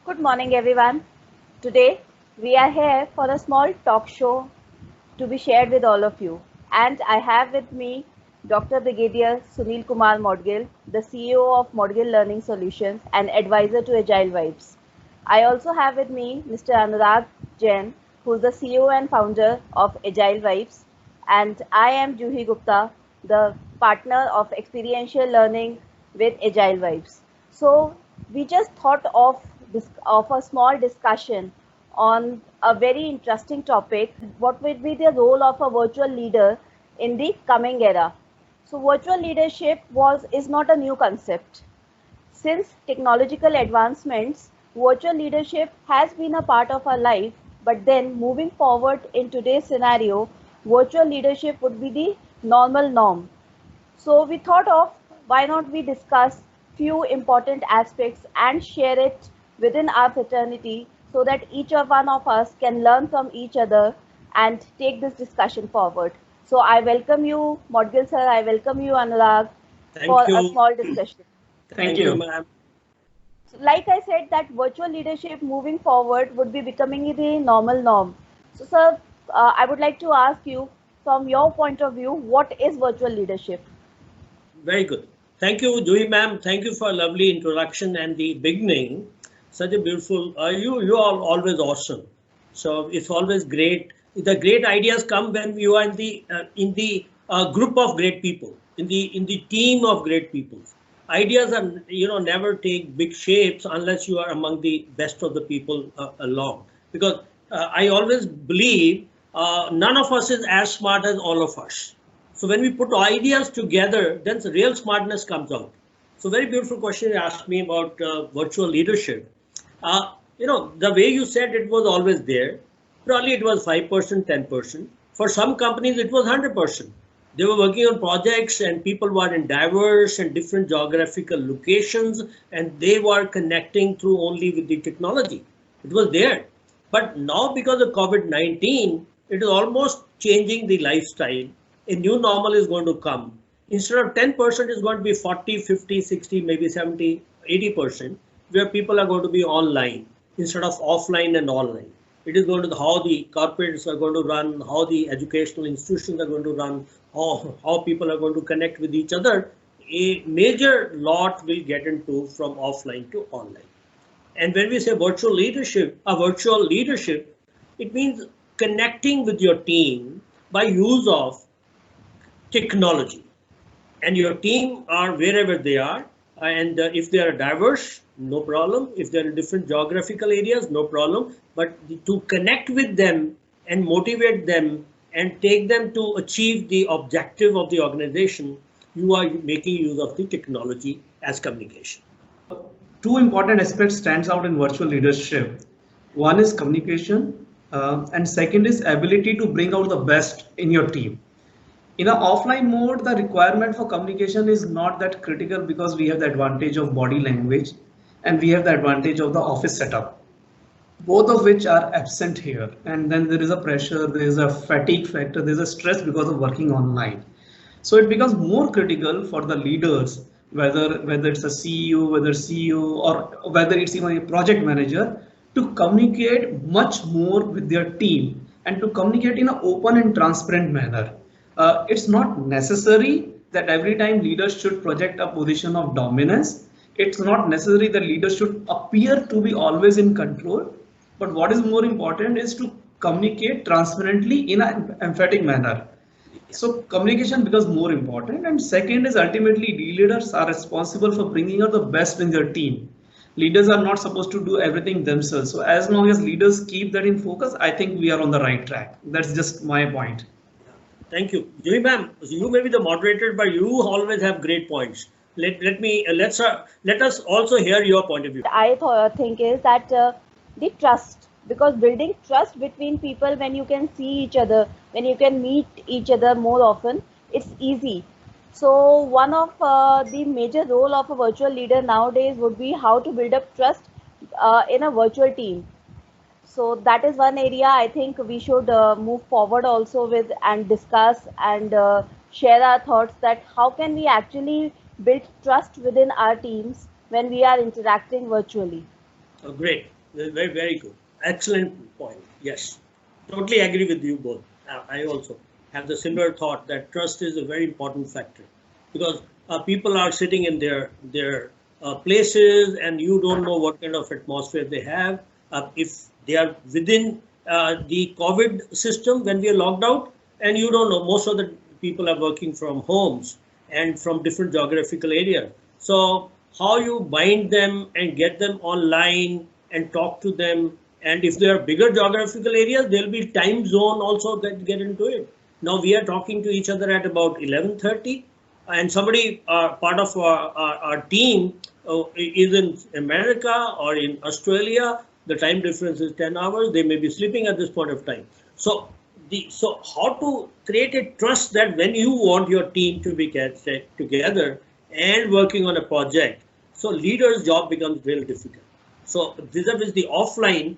Good morning, everyone. Today, we are here for a small talk show to be shared with all of you. And I have with me Dr. Brigadier Sunil Kumar Modgil, the CEO of Modgil Learning Solutions and advisor to Agile Vibes. I also have with me Mr. Anurag Jain, who is the CEO and founder of Agile Vibes. And I am Juhi Gupta, the partner of experiential learning with Agile Vibes. So we just thought of of a small discussion on a very interesting topic. What will be the role of a virtual leader in the coming era? So virtual leadership was is not a new concept. Since technological advancements, virtual leadership has been a part of our life, but then moving forward in today's scenario, virtual leadership would be the normal norm. So we thought of why not we discuss few important aspects and share it within our fraternity so that each of one of us can learn from each other and take this discussion forward. So I welcome you, Modgil sir, I welcome you, Anurag, Thank for a you. small discussion. Thank you, ma'am. So like I said, that virtual leadership moving forward would be becoming the normal norm. So, sir, I would like to ask you, from your point of view, what is virtual leadership? Very good. Thank you, Joey, ma'am. Thank you for a lovely introduction and the beginning. Such a beautiful. You are always awesome. So it's always great. The great ideas come when you are in the group of great people, in the team of great people. Ideas are never take big shapes unless you are among the best of the people along. Because I always believe none of us is as smart as all of us. So when we put ideas together, then the real smartness comes out. So very beautiful question you asked me about virtual leadership. The way you said it was always there. Probably it was 5%, 10%. For some companies, it was 100%. They were working on projects and people were in diverse and different geographical locations and they were connecting through only with the technology. It was there. But now because of COVID-19, it is almost changing the lifestyle. A new normal is going to come. Instead of 10%, it's going to be 40, 50, 60, maybe 70, 80%, where people are going to be online instead of offline and online. It is going to how the corporates are going to run, how the educational institutions are going to run, how people are going to connect with each other. A major lot will get into from offline to online. And when we say virtual leadership, it means connecting with your team by use of technology. And your team are wherever they are. And if they are diverse, no problem. If they're in different geographical areas, no problem. But to connect with them and motivate them and take them to achieve the objective of the organization, you are making use of the technology as communication. Two important aspects stands out in virtual leadership. One is communication, and second is ability to bring out the best in your team. In an offline mode, the requirement for communication is not that critical because we have the advantage of body language and we have the advantage of the office setup, both of which are absent here. And then there is a pressure, there is a fatigue factor, there is a stress because of working online. So it becomes more critical for the leaders, whether it's a CEO, whether CEO, or whether it's even a project manager, to communicate much more with their team and to communicate in an open and transparent manner. It's not necessary that every time leaders should project a position of dominance. It's not necessary that leaders should appear to be always in control. But what is more important is to communicate transparently in an emphatic manner. So communication becomes more important, and second is ultimately leaders are responsible for bringing out the best in their team. Leaders are not supposed to do everything themselves. So as long as leaders keep that in focus, I think we are on the right track. That's just my point. Thank you, Jimmy ma'am. You may be the moderator, but you always have great points. Let us also hear your point of view. I think is that the trust, because building trust between people when you can see each other, when you can meet each other more often, it's easy. So one of the major role of a virtual leader nowadays would be how to build up trust in a virtual team. So that is one area I think we should move forward also with and discuss and share our thoughts that how can we actually build trust within our teams when we are interacting virtually. Great. Very, very good. Excellent point. Yes. Totally agree with you both. I also have the similar thought that trust is a very important factor because people are sitting in their places and you don't know what kind of atmosphere they have. If they are within the COVID system when we are locked out, and you don't know, most of the people are working from homes and from different geographical areas. So how you bind them and get them online and talk to them, and if there are bigger geographical areas, there'll be time zone also that get into it. Now we are talking to each other at about 11:30, and somebody part of our team is in America or in Australia. The time difference is 10 hours. They may be sleeping at this point of time. So so how to create a trust that when you want your team to be together and working on a project, so leader's job becomes real difficult. So vis-a-vis the offline,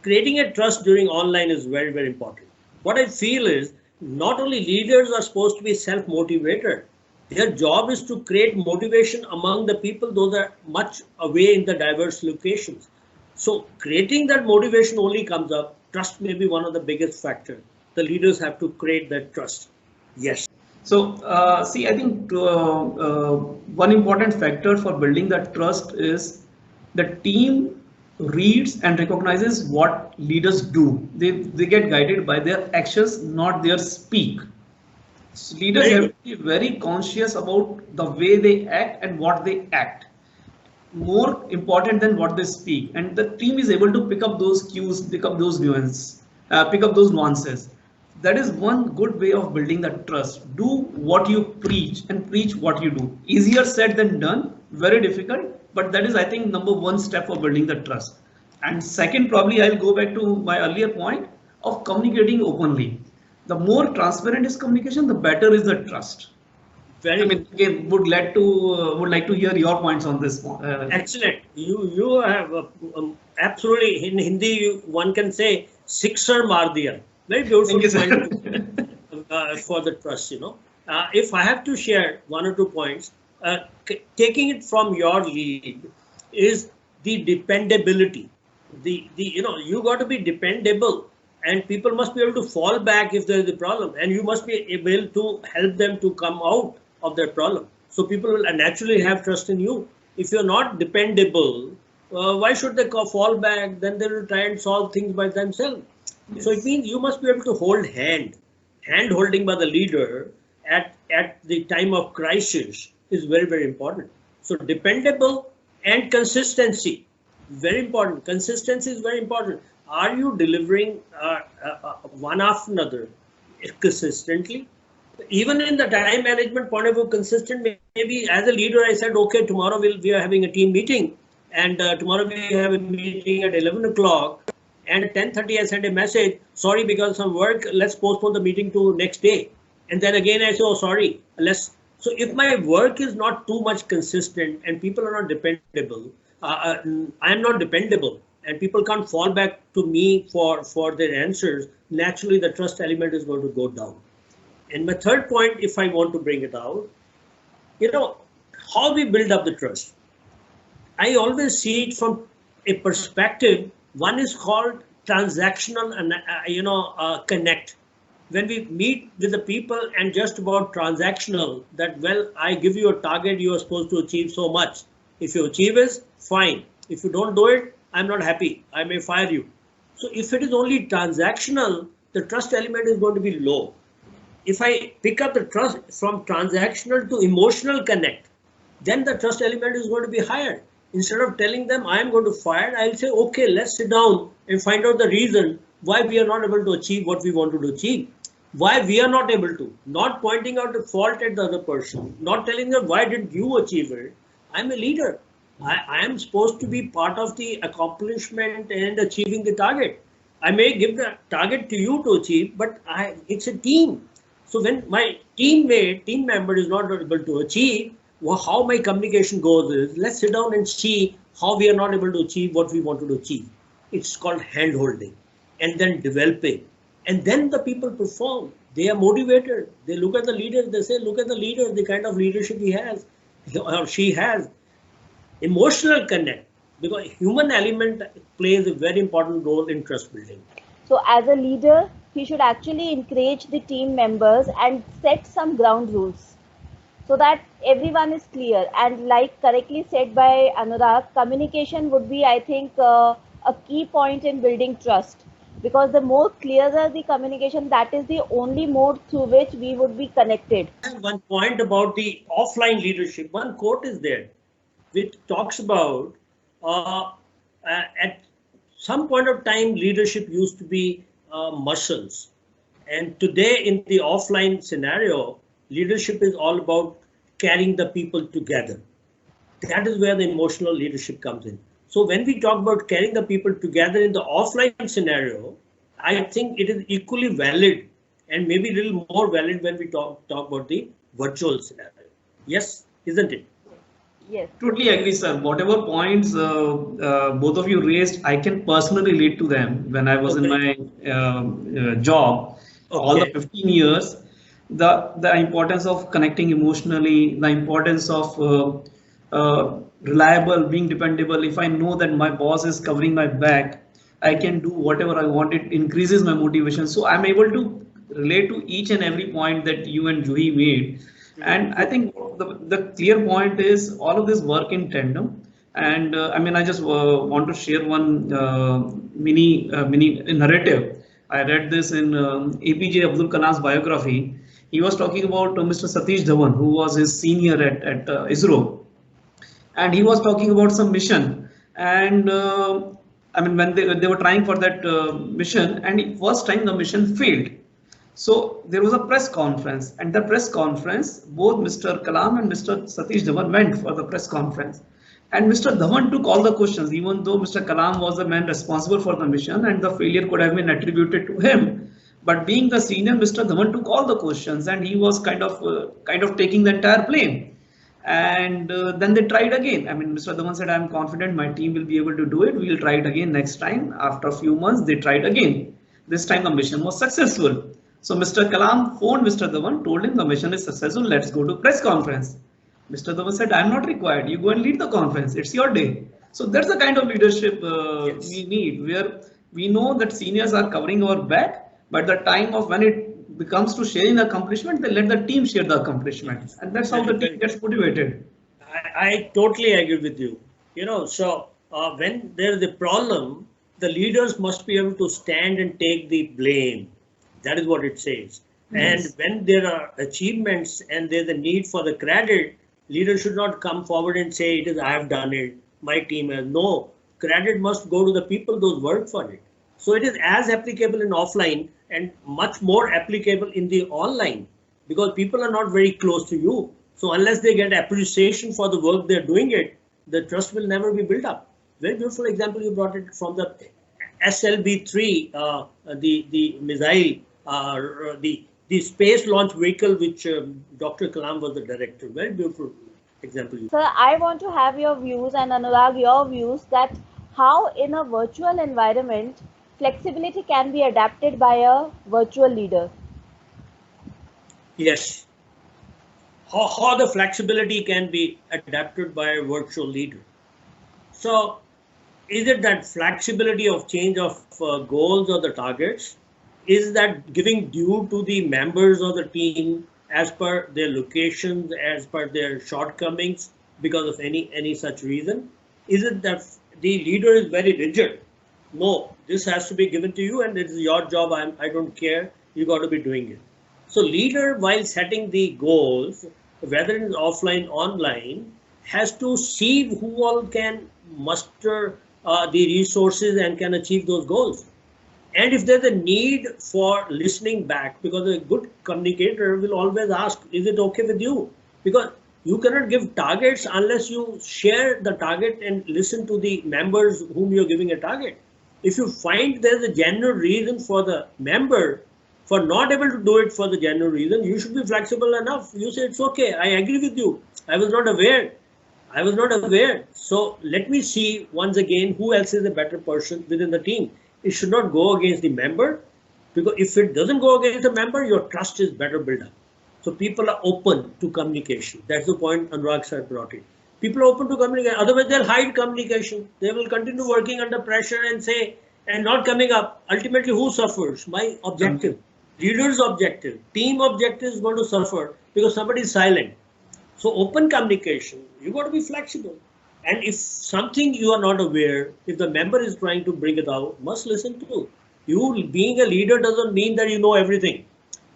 creating a trust during online is very, very important. What I feel is not only leaders are supposed to be self-motivated, their job is to create motivation among the people, those are much away in the diverse locations. So creating that motivation only comes up. Trust may be one of the biggest factors. The leaders have to create that trust. Yes. So, see, I think one important factor for building that trust is the team reads and recognizes what leaders do. They get guided by their actions, not their speak. So leaders have to be very conscious about the way they act and what they act. More important than what they speak, and the team is able to pick up those cues, pick up those nuances, pick up those nuances. That is one good way of building that trust. Do what you preach and preach what you do. Easier said than done, very difficult, but that is, I think, number one step for building the trust. And second, probably I'll go back to my earlier point of communicating openly. The more transparent is communication, the better is the trust. Very. I mean, again, would like to hear your points on this. Excellent. You have absolutely, in Hindi one can say sixer maar diya. Very beautiful point for the trust. If I have to share one or 2 points, taking it from your lead is the dependability. You got to be dependable, and people must be able to fall back if there is a problem, and you must be able to help them to come out of their problem. So people will naturally have trust in you. If you're not dependable, why should they fall back? Then they will try and solve things by themselves. Yes. So it means you must be able to hold hand holding by the leader at the time of crisis is very, very important. So dependable and consistency, very important. Consistency is very important. Are you delivering one after another consistently? Even in the time management point of view, consistent, maybe as a leader, I said, okay, tomorrow we are having a team meeting, and tomorrow we have a meeting at 11 o'clock, and at 10:30 I send a message, sorry, because of some work, let's postpone the meeting to next day. And then again I say, oh, sorry, so if my work is not too much consistent and people are not dependable, I am not dependable, and people can't fall back to me for their answers, naturally the trust element is going to go down. And my third point, if I want to bring it out, how we build up the trust. I always see it from a perspective. One is called transactional and connect. When we meet with the people and just about transactional, that, well, I give you a target, you are supposed to achieve so much. If you achieve it, fine. If you don't do it, I'm not happy. I may fire you. So if it is only transactional, the trust element is going to be low. If I pick up the trust from transactional to emotional connect, then the trust element is going to be higher. Instead of telling them I am going to fire, I'll say, okay, let's sit down and find out the reason why we are not able to achieve what we wanted to achieve. Why we are not able to, not pointing out the fault at the other person, not telling them why did you achieve it. I'm a leader. I am supposed to be part of the accomplishment and achieving the target. I may give the target to you to achieve, but it's a team. So when my team member is not able to achieve, how my communication goes is, let's sit down and see how we are not able to achieve what we wanted to achieve. It's called hand holding, and then developing. And then the people perform. They are motivated. They look at the leader. They say, look at the leader, the kind of leadership he has or she has. Emotional connect. because human element plays a very important role in trust building. So as a leader, he should actually encourage the team members and set some ground rules so that everyone is clear. And like correctly said by Anurag, communication would be, I think, a key point in building trust, because the more clearer the communication, that is the only mode through which we would be connected. One point about the offline leadership, one quote is there which talks about at some point of time leadership used to be muscles, and today in the offline scenario leadership is all about carrying the people together. That is where the emotional leadership comes in. So when we talk about carrying the people together in the offline scenario, I think it is equally valid and maybe a little more valid when we talk about the virtual scenario. Yes, isn't it? Yes. Totally agree, sir. Whatever points both of you raised, I can personally relate to them when I was in my job, all the 15 years. The importance of connecting emotionally, the importance of reliable, being dependable. If I know that my boss is covering my back, I can do whatever I want. It increases my motivation. So I'm able to relate to each and every point that you and Juhi made. And I think the clear point is all of this work in tandem. And I mean, I just want to share one mini narrative. I read this in APJ Abdul Kalam's biography. He was talking about Mr. Satish Dhawan, who was his senior at ISRO. And he was talking about some mission. And I mean, when they were trying for that mission, and first time the mission failed. So there was a press conference, and the press conference, both Mr. Kalam and Mr. Satish Dhawan went for the press conference. And Mr. Dhawan took all the questions, even though Mr. Kalam was the man responsible for the mission and the failure could have been attributed to him. But being the senior, Mr. Dhawan took all the questions and he was kind of taking the entire blame. And then they tried again. I mean, Mr. Dhawan said, I'm confident my team will be able to do it. We'll try it again next time. After a few months, they tried again. This time the mission was successful. So Mr. Kalam phoned Mr. Dhawan, told him the mission is successful, let's go to press conference. Mr. Dhawan said, I'm not required, you go and lead the conference, it's your day. So that's the kind of leadership we need, where we know that seniors are covering our back, but the time of when it becomes to sharing accomplishment, they let the team share the accomplishment. And that's how the team gets motivated. I totally agree with you. You know, so when there is a problem, the leaders must be able to stand and take the blame. That is what it says. Yes. And when there are achievements and there's a need for the credit, leaders should not come forward and say, it is I have done it, my team has. No, credit must go to the people those work for it. So it is as applicable in offline and much more applicable in the online, because people are not very close to you. So unless they get appreciation for the work they're doing it, the trust will never be built up. Very beautiful example you brought it from the SLB-3, the missile, the space launch vehicle, which Dr. Kalam was the director. Very beautiful example. Sir, I want to have your views, and Anurag, your views, that how in a virtual environment flexibility can be adapted by a virtual leader. Yes. How the flexibility can be adapted by a virtual leader. So is it that flexibility of change of goals or the targets? Is that giving due to the members of the team as per their locations, as per their shortcomings because of any such reason? Is it that the leader is very rigid? No, this has to be given to you and it is your job. I don't care. You got to be doing it. So leader, while setting the goals, whether it is offline, online, has to see who all can muster the resources and can achieve those goals. And if there's a need for listening back, because a good communicator will always ask, is it okay with you? Because you cannot give targets unless you share the target and listen to the members whom you're giving a target. If you find there's a genuine reason for the member for not able to do it for the genuine reason, you should be flexible enough. You say, it's okay, I agree with you. I was not aware. I was not aware. So let me see once again who else is a better person within the team. It should not go against the member, because if it doesn't go against the member, your trust is better built up. So people are open to communication. That's the point Anurag sir brought in. People are open to communicate. Otherwise, they'll hide communication. They will continue working under pressure and say, and not coming up. Ultimately, who suffers? My objective, leader's objective, team objective is going to suffer because somebody is silent. So open communication, you got to be flexible. And if something you are not aware, if the member is trying to bring it out, must listen to. You being a leader doesn't mean that you know everything.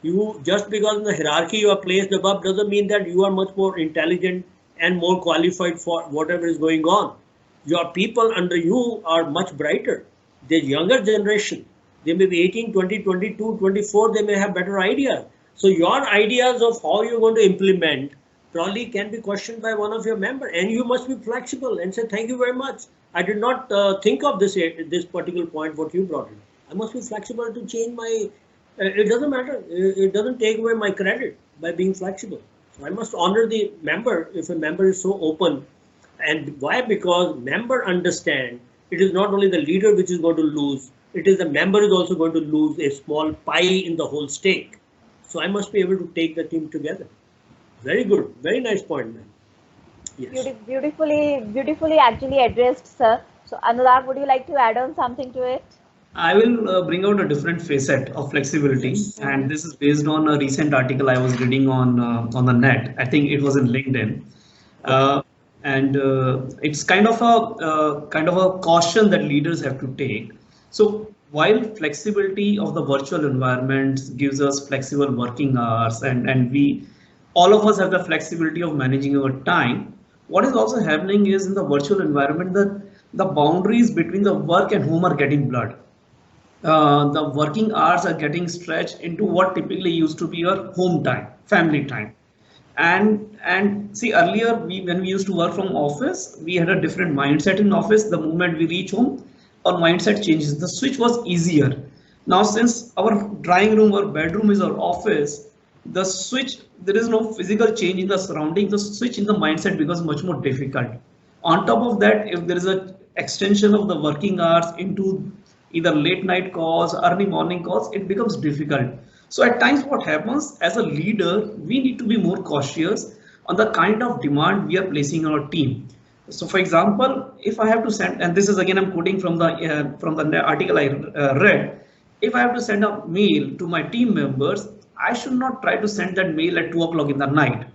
You just because in the hierarchy you are placed above doesn't mean that you are much more intelligent and more qualified for whatever is going on. Your people under you are much brighter. The younger generation, they may be 18, 20, 22, 24, they may have better ideas. So your ideas of how you're going to implement probably can be questioned by one of your members, and you must be flexible and say, thank you very much. I did not think of this particular point, what you brought in. I must be flexible to change my, it doesn't matter. It doesn't take away my credit by being flexible. So I must honor the member if a member is so open. And why? Because member understand it is not only the leader which is going to lose, it is the member is also going to lose a small pie in the whole steak. So I must be able to take the team together. Very good. Very nice point, man. Yes. Beautifully actually addressed, sir. So Anurag, would you like to add on something to it? I will bring out a different facet of flexibility, and this is based on a recent article I was reading on the net. I think it was in LinkedIn, and it's kind of a caution that leaders have to take. So while flexibility of the virtual environments gives us flexible working hours, and we all of us have the flexibility of managing our time, what is also happening is in the virtual environment that the boundaries between the work and home are getting blurred. The working hours are getting stretched into what typically used to be your home time, family time. And see, earlier when we used to work from office, we had a different mindset in office. The moment we reach home, our mindset changes. The switch was easier. Now, since our drawing room or bedroom is our office, the switch, there is no physical change in the surrounding. The switch in the mindset becomes much more difficult. On top of that, if there is an extension of the working hours into either late night calls, early morning calls, it becomes difficult. So at times what happens as a leader, we need to be more cautious on the kind of demand we are placing on our team. So for example, if I have to send, and this is again I'm quoting from the article I read, if I have to send a mail to my team members, I should not try to send that mail at 2 o'clock in the night.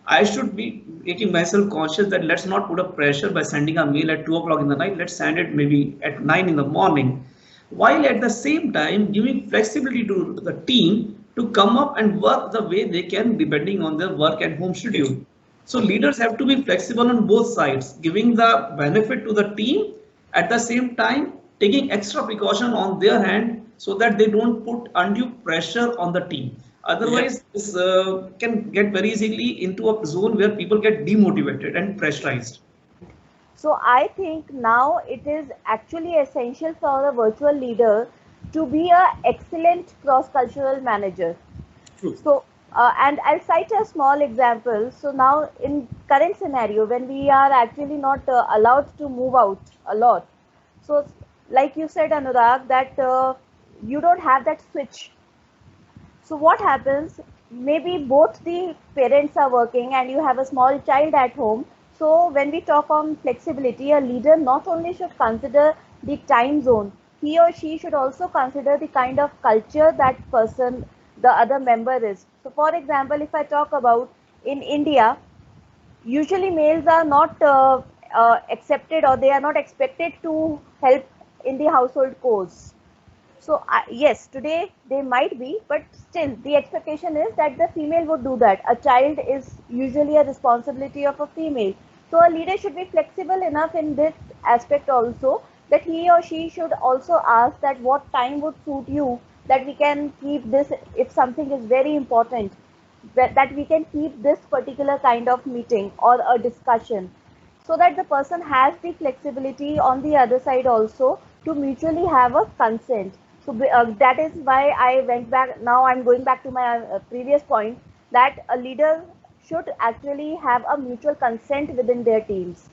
I should be making myself conscious that let's not put a pressure by sending a mail at 2 o'clock in the night. Let's send it maybe at 9 in the morning, while at the same time giving flexibility to the team to come up and work the way they can depending on their work and home schedule. So leaders have to be flexible on both sides, giving the benefit to the team, at the same time taking extra precaution on their hand so that they don't put undue pressure on the team. Otherwise, this can get very easily into a zone where people get demotivated and pressurized. So I think now it is actually essential for a virtual leader to be an excellent cross-cultural manager. True. So, and I'll cite a small example. So now in current scenario, when we are actually not allowed to move out a lot. So like you said, Anurag, that you don't have that switch. So what happens, maybe both the parents are working and you have a small child at home. So when we talk on flexibility, a leader not only should consider the time zone, he or she should also consider the kind of culture that person, the other member is. So for example, if I talk about in India, usually males are not accepted or they are not expected to help in the household chores. So yes, today they might be, but still the expectation is that the female would do that. A child is usually a responsibility of a female. So a leader should be flexible enough in this aspect also, that he or she should also ask that what time would suit you, that we can keep this, if something is very important, that we can keep this particular kind of meeting or a discussion, so that the person has the flexibility on the other side also to mutually have a consent. So that is why I went back. Now I'm going back to my previous point, that a leader should actually have a mutual consent within their teams.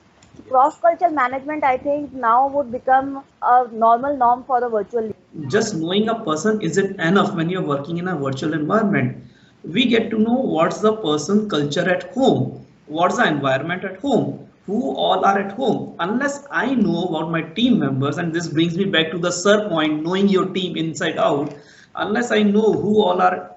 Cross-cultural management, I think, now would become a normal norm for the virtual leader. Just knowing a person isn't enough when you're working in a virtual environment. We get to know what's the person culture at home, what's the environment at home, who all are at home. Unless I know about my team members, and this brings me back to the sir point, knowing your team inside out. Unless I know who all are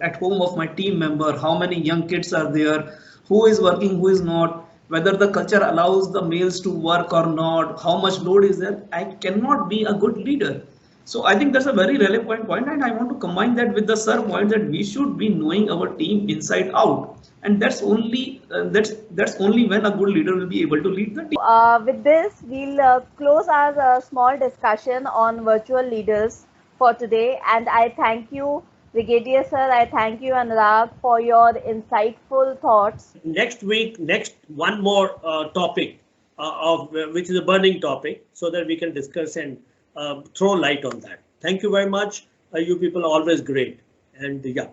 at home of my team member, how many young kids are there, who is working, who is not, whether the culture allows the males to work or not, how much load is there, I cannot be a good leader. So I think that's a very relevant point, and I want to combine that with the sir point that we should be knowing our team inside out, and that's only when a good leader will be able to lead the team. With this, we'll close our small discussion on virtual leaders for today. And I thank you, Brigadier Sir. I thank you, Anurag, for your insightful thoughts. Next week, next one more topic of which is a burning topic, so that we can discuss and throw light on that. Thank you very much. You people are always great. And yeah.